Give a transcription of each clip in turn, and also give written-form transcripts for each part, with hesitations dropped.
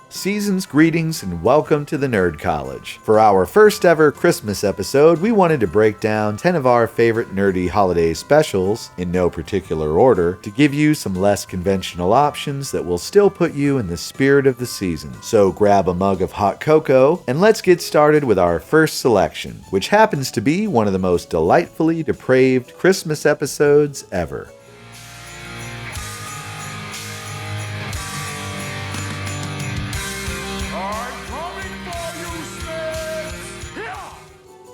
Season's greetings and welcome to the Nerd College. For our first ever Christmas episode, we wanted to break down 10 of our favorite nerdy holiday specials, in no particular order, to give you some less conventional options that will still put you in the spirit of the season. So grab a mug of hot cocoa, and let's get started with our first selection, which happens to be one of the most delightfully depraved Christmas episodes ever.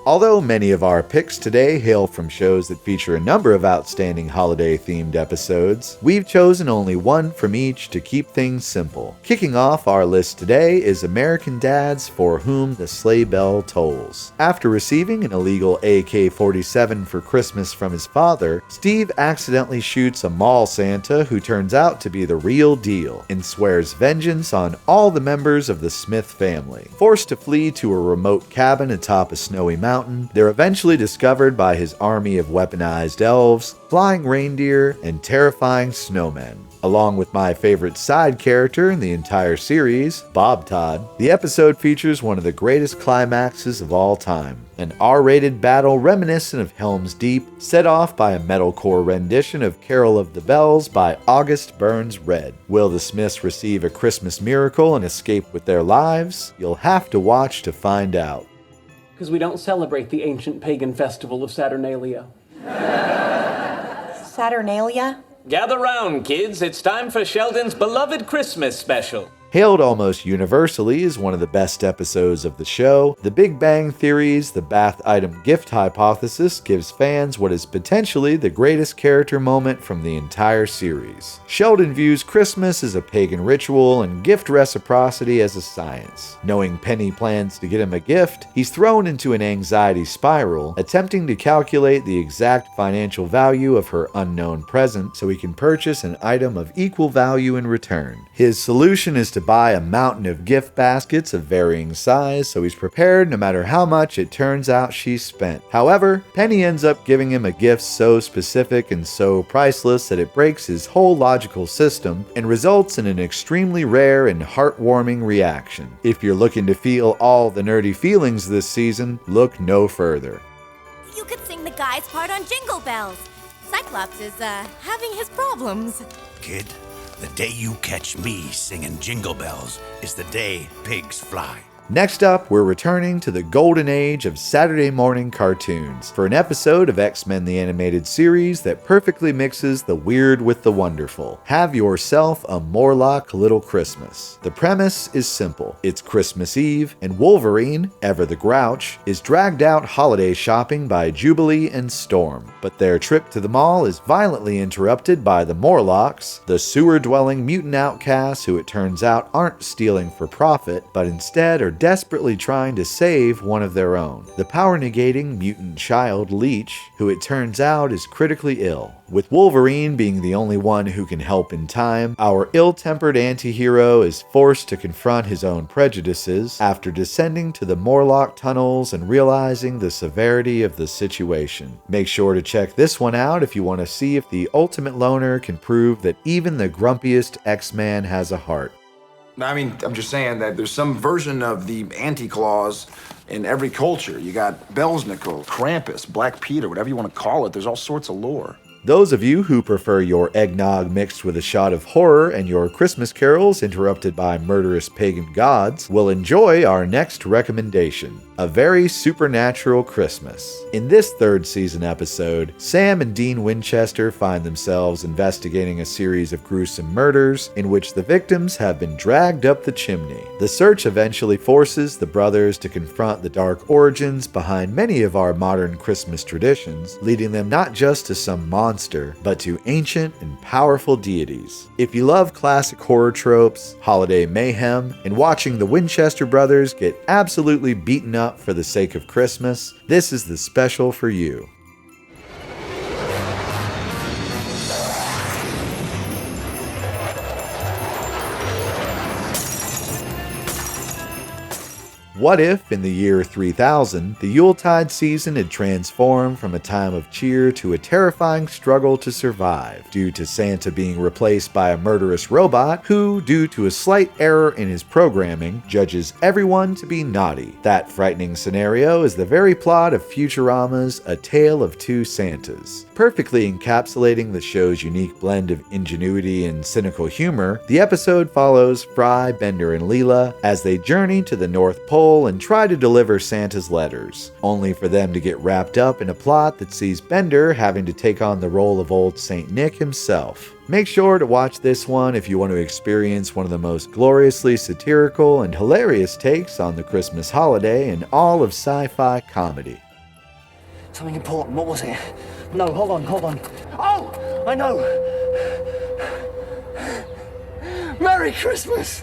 Although many of our picks today hail from shows that feature a number of outstanding holiday-themed episodes, we've chosen only one from each to keep things simple. Kicking off our list today is American Dads For Whom the Sleigh Bell Tolls. After receiving an illegal AK-47 for Christmas from his father, Steve accidentally shoots a mall Santa who turns out to be the real deal and swears vengeance on all the members of the Smith family. Forced to flee to a remote cabin atop a snowy mountain, they're eventually discovered by his army of weaponized elves, flying reindeer, and terrifying snowmen. Along with my favorite side character in the entire series, Bob Todd, the episode features one of the greatest climaxes of all time. An R-rated battle reminiscent of Helm's Deep, set off by a metalcore rendition of Carol of the Bells by August Burns Red. Will the Smiths receive a Christmas miracle and escape with their lives? You'll have to watch to find out. Because we don't celebrate the ancient pagan festival of Saturnalia. Saturnalia? Gather round, kids. It's time for Sheldon's beloved Christmas special. Hailed almost universally as one of the best episodes of the show, The Big Bang Theory's The Bath Item Gift Hypothesis gives fans what is potentially the greatest character moment from the entire series. Sheldon views Christmas as a pagan ritual and gift reciprocity as a science. Knowing Penny plans to get him a gift, he's thrown into an anxiety spiral, attempting to calculate the exact financial value of her unknown present so he can purchase an item of equal value in return. His solution is to buy a mountain of gift baskets of varying size, so he's prepared no matter how much it turns out she's spent. However, Penny ends up giving him a gift so specific and so priceless that it breaks his whole logical system and results in an extremely rare and heartwarming reaction. If you're looking to feel all the nerdy feelings this season, look no further. You could sing the guy's part on Jingle Bells. Cyclops is, having his problems. Kid, the day you catch me singing Jingle Bells is the day pigs fly. Next up, we're returning to the golden age of Saturday morning cartoons for an episode of X-Men the Animated Series that perfectly mixes the weird with the wonderful. Have yourself a Morlock Little Christmas. The premise is simple. It's Christmas Eve, and Wolverine, ever the Grouch, is dragged out holiday shopping by Jubilee and Storm. But their trip to the mall is violently interrupted by the Morlocks, the sewer-dwelling mutant outcasts who it turns out aren't stealing for profit, but instead are desperately trying to save one of their own, the power-negating mutant child Leech, who it turns out is critically ill. With Wolverine being the only one who can help in time, our ill-tempered anti-hero is forced to confront his own prejudices after descending to the Morlock tunnels and realizing the severity of the situation. Make sure to check this one out if you want to see if the ultimate loner can prove that even the grumpiest X-Man has a heart. I mean, I'm just saying that there's some version of the anti-clause in every culture. You got Belsnickel, Krampus, Black Peter, whatever you want to call it. There's all sorts of lore. Those of you who prefer your eggnog mixed with a shot of horror and your Christmas carols interrupted by murderous pagan gods will enjoy our next recommendation, A Very Supernatural Christmas. In this third season episode, Sam and Dean Winchester find themselves investigating a series of gruesome murders in which the victims have been dragged up the chimney. The search eventually forces the brothers to confront the dark origins behind many of our modern Christmas traditions, leading them not just to some monster, but to ancient and powerful deities. If you love classic horror tropes, holiday mayhem, and watching the Winchester brothers get absolutely beaten up for the sake of Christmas, this is the special for you. What if, in the year 3000, the Yuletide season had transformed from a time of cheer to a terrifying struggle to survive, due to Santa being replaced by a murderous robot who, due to a slight error in his programming, judges everyone to be naughty. That frightening scenario is the very plot of Futurama's A Tale of Two Santas. Perfectly encapsulating the show's unique blend of ingenuity and cynical humor, the episode follows Fry, Bender, and Leela as they journey to the North Pole and try to deliver Santa's letters, only for them to get wrapped up in a plot that sees Bender having to take on the role of old Saint Nick himself. Make sure to watch this one if you want to experience one of the most gloriously satirical and hilarious takes on the Christmas holiday in all of sci-fi comedy. Something important. What was it? No, hold on. Oh, I know. Merry Christmas!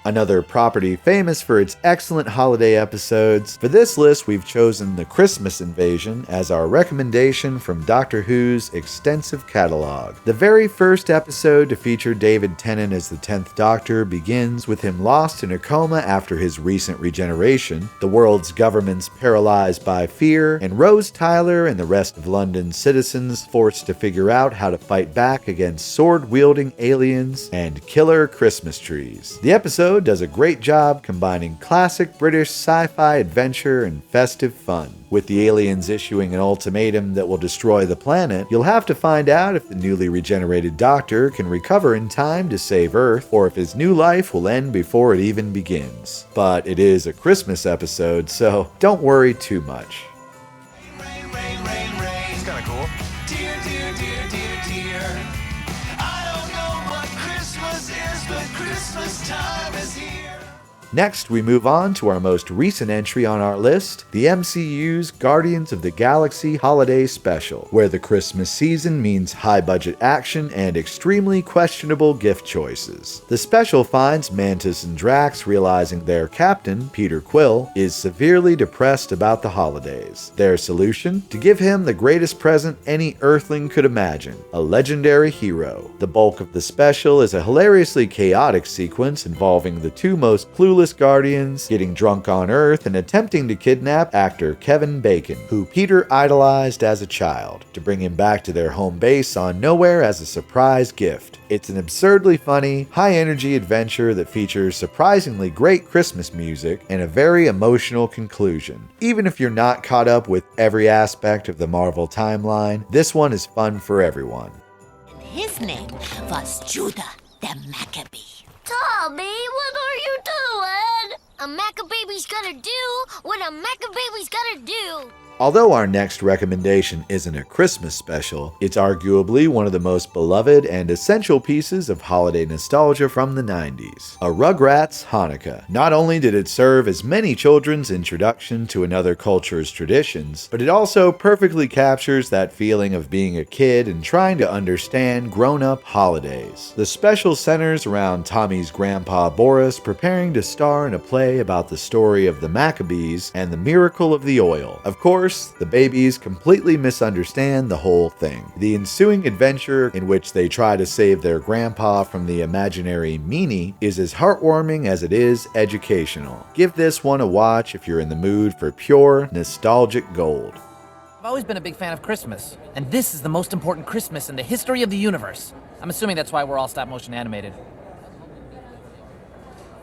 Another property famous for its excellent holiday episodes. For this list, we've chosen The Christmas Invasion as our recommendation from Doctor Who's extensive catalog. The very first episode to feature David Tennant as the 10th Doctor begins with him lost in a coma after his recent regeneration, the world's governments paralyzed by fear, and Rose Tyler and the rest of London's citizens forced to figure out how to fight back against sword-wielding aliens and killer Christmas trees. The episode does a great job combining classic British sci-fi adventure and festive fun. With the aliens issuing an ultimatum that will destroy the planet, you'll have to find out if the newly regenerated Doctor can recover in time to save Earth, or if his new life will end before it even begins. But it is a Christmas episode, so don't worry too much. Rain, it's kinda cool. Dear, dear. I don't know what Christmas is, but Christmas time is here. Next, we move on to our most recent entry on our list, the MCU's Guardians of the Galaxy Holiday Special, where the Christmas season means high-budget action and extremely questionable gift choices. The special finds Mantis and Drax realizing their captain, Peter Quill, is severely depressed about the holidays. Their solution? To give him the greatest present any Earthling could imagine, a legendary hero. The bulk of the special is a hilariously chaotic sequence involving the two most clueless Guardians getting drunk on Earth and attempting to kidnap actor Kevin Bacon, who Peter idolized as a child, to bring him back to their home base on Nowhere as a surprise gift. It's an absurdly funny, high-energy adventure that features surprisingly great Christmas music and a very emotional conclusion. Even if you're not caught up with every aspect of the Marvel timeline, this one is fun for everyone. His name was Judah the Maccabee. Tommy, what are you doing? A Maccabee's gonna do what a Maccabee's gonna do. Although our next recommendation isn't a Christmas special, it's arguably one of the most beloved and essential pieces of holiday nostalgia from the 90s, a Rugrats Hanukkah. Not only did it serve as many children's introduction to another culture's traditions, but it also perfectly captures that feeling of being a kid and trying to understand grown-up holidays. The special centers around Tommy's grandpa Boris preparing to star in a play about the story of the Maccabees and the miracle of the oil. Of course, the babies completely misunderstand the whole thing. The ensuing adventure, in which they try to save their grandpa from the imaginary meanie, is as heartwarming as it is educational. Give this one a watch if you're in the mood for pure, nostalgic gold. I've always been a big fan of Christmas, and this is the most important Christmas in the history of the universe. I'm assuming that's why we're all stop-motion animated.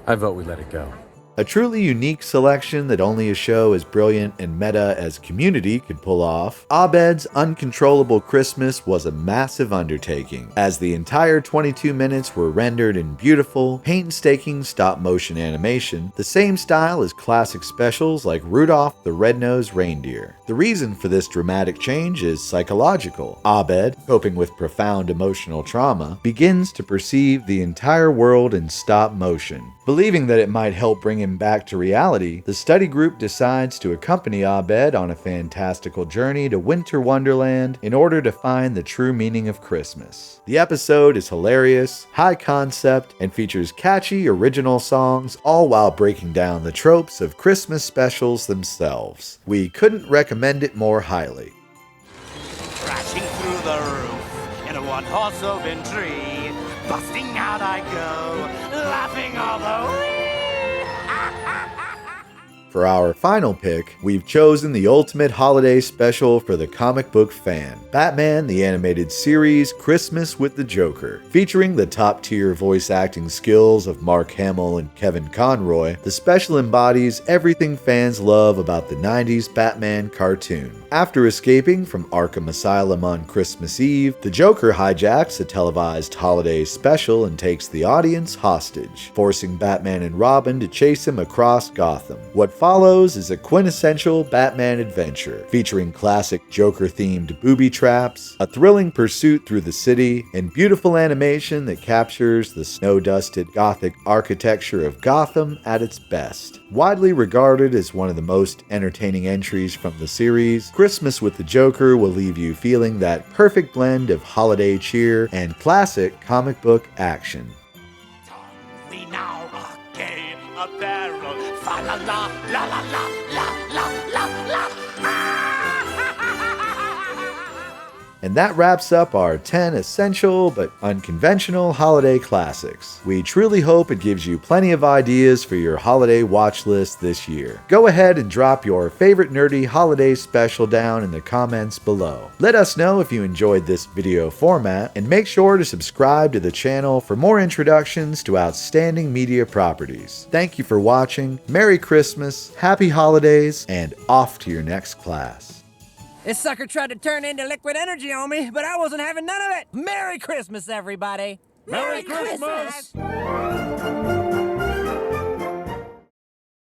I vote we let it go. A truly unique selection that only a show as brilliant and meta as Community could pull off, Abed's Uncontrollable Christmas was a massive undertaking, as the entire 22 minutes were rendered in beautiful, painstaking stop-motion animation, the same style as classic specials like Rudolph the Red-Nosed Reindeer. The reason for this dramatic change is psychological. Abed, coping with profound emotional trauma, begins to perceive the entire world in stop motion. Believing that it might help bring him back to reality, the study group decides to accompany Abed on a fantastical journey to Winter Wonderland in order to find the true meaning of Christmas. The episode is hilarious, high concept, and features catchy original songs, all while breaking down the tropes of Christmas specials themselves. We couldn't recommend it more highly. Crashing through the roof in a one-horse open tree, busting out I go, laughing all the way. For our final pick, we've chosen the ultimate holiday special for the comic book fan, Batman the Animated Series Christmas with the Joker. Featuring the top-tier voice acting skills of Mark Hamill and Kevin Conroy, the special embodies everything fans love about the 90s Batman cartoon. After escaping from Arkham Asylum on Christmas Eve, the Joker hijacks a televised holiday special and takes the audience hostage, forcing Batman and Robin to chase him across Gotham. What follows is a quintessential Batman adventure, featuring classic Joker-themed booby traps, a thrilling pursuit through the city, and beautiful animation that captures the snow-dusted Gothic architecture of Gotham at its best. Widely regarded as one of the most entertaining entries from the series, Christmas with the Joker will leave you feeling that perfect blend of holiday cheer and classic comic book action. We now gain a barrel. Fa la la la la la la la la la. And that wraps up our 10 essential but unconventional holiday classics. We truly hope it gives you plenty of ideas for your holiday watch list this year. Go ahead and drop your favorite nerdy holiday special down in the comments below. Let us know if you enjoyed this video format, and make sure to subscribe to the channel for more introductions to outstanding media properties. Thank you for watching, Merry Christmas, Happy Holidays, and off to your next class. This sucker tried to turn into liquid energy on me, but I wasn't having none of it. Merry Christmas, everybody. Merry Christmas!